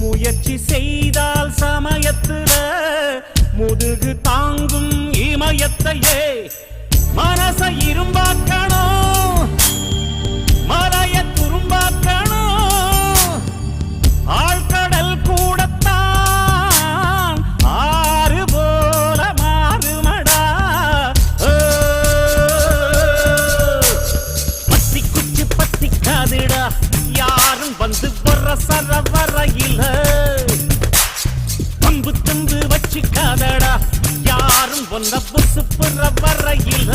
முயற்சி செய்தால் சமயத்துல முதுகு தாங்கும் இமயத்தையே மனச இரும்பாக்கணும் மலைய துரும்பாக்கணும் ஆழ்கடல் கூடத்தான் ஆறு போல மாறுமடா பத்தி குச்சி பத்தி காதுடா யாரும் வந்து வர சரவரையில பம்பு தம்பு வச்சு காதடா யாரும் ஒன்ன புசு புற வரையில